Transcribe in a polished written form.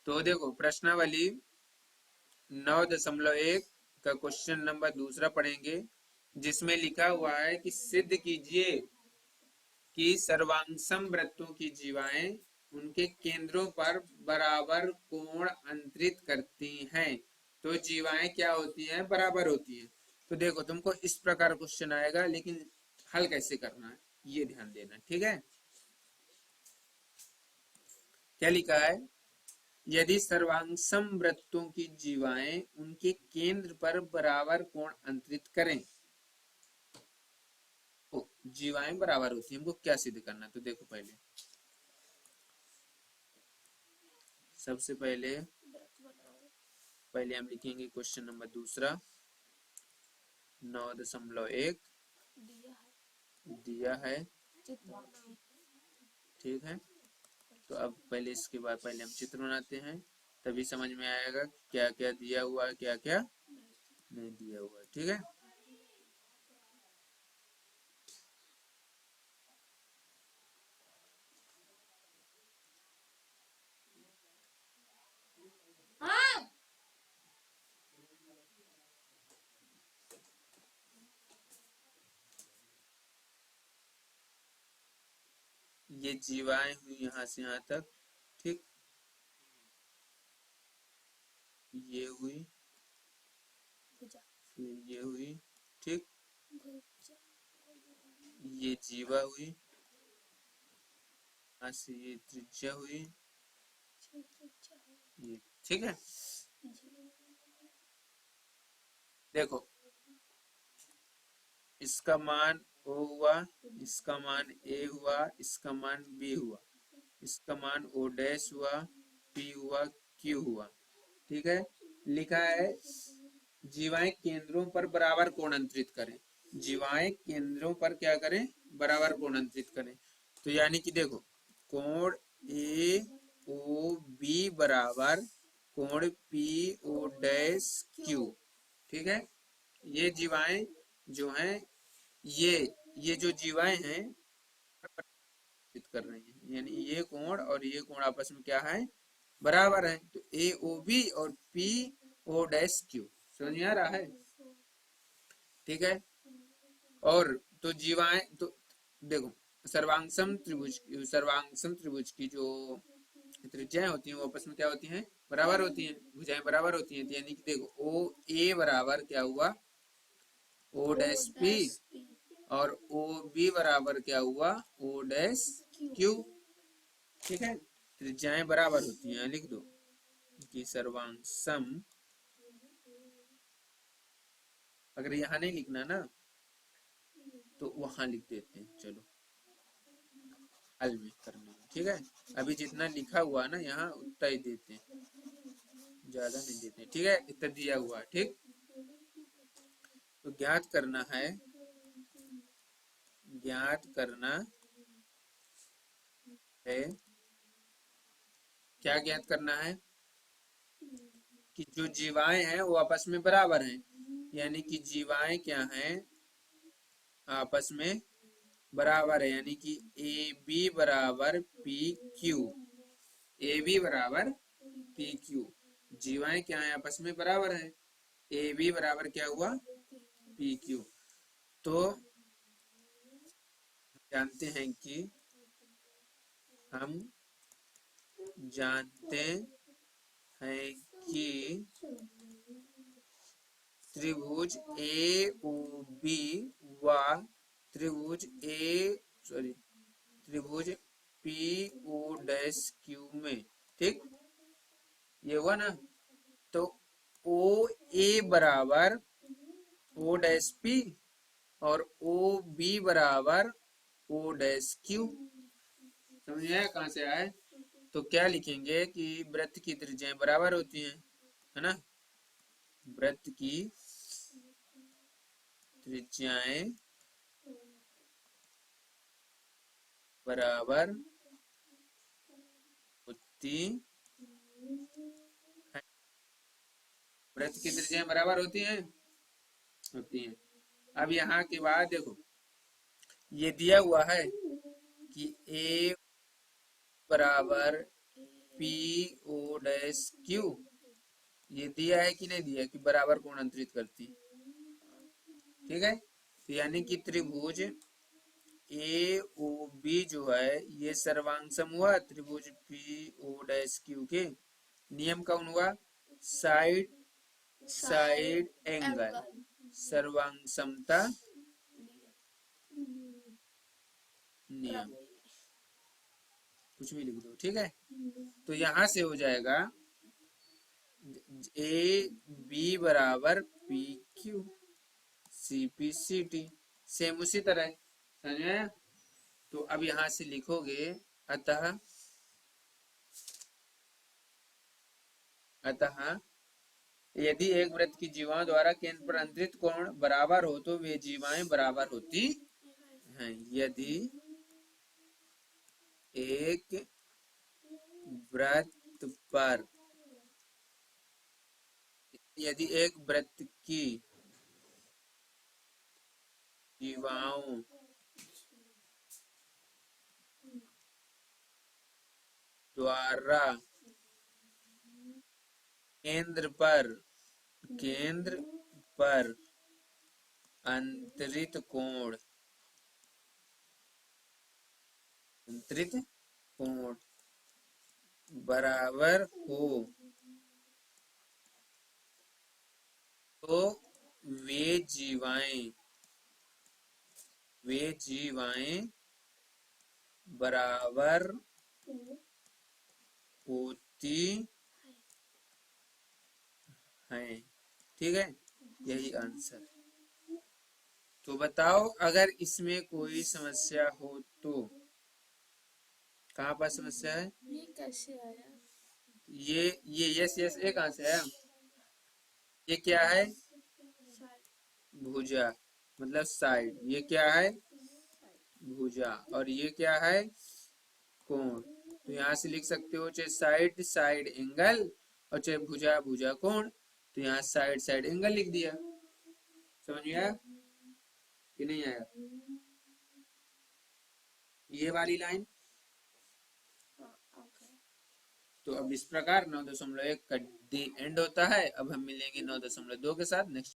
तो देखो प्रश्नावली 9.1 का क्वेश्चन नंबर दूसरा पढ़ेंगे, जिसमें लिखा हुआ है कि सिद्ध कीजिए कि सर्वांगसम वृत्तों की जीवाएं उनके केंद्रों पर बराबर कोण अंतरित करती हैं। तो जीवाएं क्या होती हैं? बराबर होती हैं। तो देखो तुमको इस प्रकार क्वेश्चन आएगा, लेकिन हल कैसे करना है ये ध्यान देना, ठीक है। क्या लिखा है? यदि सर्वांगसम वृत्तों की जीवाएं उनके केंद्र पर बराबर कोण अंतरित करें तो जीवाएं बराबर होती हैं। हमको क्या सिद्ध करना है? तो देखो सबसे पहले हम लिखेंगे क्वेश्चन नंबर दूसरा 9.1 दिया है, ठीक है। तो अब पहले इसके बाद पहले हम चित्र बनाते हैं, तभी समझ में आएगा क्या क्या दिया हुआ है, क्या क्या नहीं दिया हुआ है, ठीक है। ये जीवाएं हुई यहाँ से यहाँ तक, ठीक। ये हुई, फिर ये हुई, ठीक। ये जीवा हुई, यहाँ से ये त्रिज्या हुई, ये, ठीक है। देखो इसका मान O हुआ, इसका मान A हुआ, इसका मान B हुआ, इसका मान O डैश हुआ, P हुआ, Q हुआ, ठीक है। लिखा है जीवाएं केंद्रों पर बराबर कोण अंतरित करें। जीवाएं केंद्रों पर क्या करें? बराबर कोण अंतरित करें। तो यानी कि देखो कोण ए ओ बी बराबर कोण पी ओ डैश क्यू, ठीक है। ये जीवाएं जो हैं, ये जो जीवाएं हैं कर रही हैं, यानी ये कोण और ये कोण आपस में क्या है? बराबर है। तो ए ओ बी और पी ओ डैश क्यू, समझ में आ रहा है? ठीक है। और तो जीवाएं तो देखो सर्वांगसम त्रिभुज की जो त्रिज्याएं होती हैं वो आपस में क्या होती हैं? बराबर होती हैं, भुजाएं बराबर होती हैं। यानी कि देखो ओ ए बराबर क्या हुआ? ओ डैश पी, और ओ बी बराबर क्या हुआ? ओ डैश क्यू, ठीक है। त्रिज्याएं बराबर होती हैं, लिख दो कि सर्वांगसम, अगर यहाँ नहीं लिखना ना तो वहां लिख देते हैं, चलो हल में करने में, ठीक है। अभी जितना लिखा हुआ ना यहाँ उतना ही देते हैं, ज्यादा नहीं देते, ठीक है। इतना दिया हुआ, ठीक। तो ज्ञात करना है, क्या ज्ञात करना है? कि जो जीवाएं हैं वो आपस में बराबर हैं, यानी कि जीवाएं क्या हैं? आपस में बराबर है, यानी कि ए बी बराबर पी क्यू, ए बी बराबर पी क्यू। जीवाएं क्या है? आपस में बराबर है। ए बी बराबर क्या हुआ? P Q. तो जानते हैं कि हम जानते हैं कि त्रिभुज ए ओ बी व त्रिभुज त्रिभुज पी ओ डैश क्यू में, ठीक। ये हुआ ना। तो ओ ए बराबर ओ डैश पी और ओ बी बराबर ओ डैश क्यू, समझ में आया कहाँ से आया? तो क्या लिखेंगे कि वृत्त की त्रिज्याएं बराबर होती हैं, है ना। वृत्त की त्रिज्याएं बराबर होती है। वृत्त की त्रिज्याएं बराबर होती हैं, होती हैं। अब यहाँ के बाद देखो ये दिया हुआ है कि ए बराबर पी ओ डैश क्यू, ये दिया है कि नहीं दिया कि बराबर कोण अंतरित करती, ठीक है। तो यानी कि त्रिभुज ए ओ बी जो है ये सर्वांग सम हुआ त्रिभुज पी ओ डैश क्यू के। नियम कौन हुआ, साइड साइड एंगल, सर्वांग समता नियम, कुछ भी लिख दो, ठीक है। तो यहां से हो जाएगा ए बी बराबर P Q C P C T, same उसी तरह, समझ में आया। तो अब यहां से लिखोगे अतः अतः यदि एक वृत्त की जीवाओं द्वारा केंद्र पर अंतरित कोण बराबर हो तो वे जीवाएं बराबर होती हैं। एक वृत्त पर यदि एक वृत्त की जीवाओं द्वारा केंद्र पर अंतरित कोण बराबर हो तो वे जीवाएं बराबर होती हैं, ठीक है। यही आंसर। तो बताओ अगर इसमें कोई समस्या हो तो, कहाँ पर समस्या है, ये कैसे आया, ये यस यस ये कहाँ से आया, ये क्या है भुजा मतलब साइड, ये क्या है भुजा, और ये क्या है कोण। तो यहाँ से लिख सकते हो चाहे साइड साइड एंगल और चाहे भुजा भुजा कोण, तो यहाँ साइड साइड एंगल लिख दिया। समझ में आया कि नहीं आया, ये वाली लाइन। तो अब इस प्रकार 9.1 का डी एंड होता है। अब हम मिलेंगे 9.2 के साथ नेक्स्ट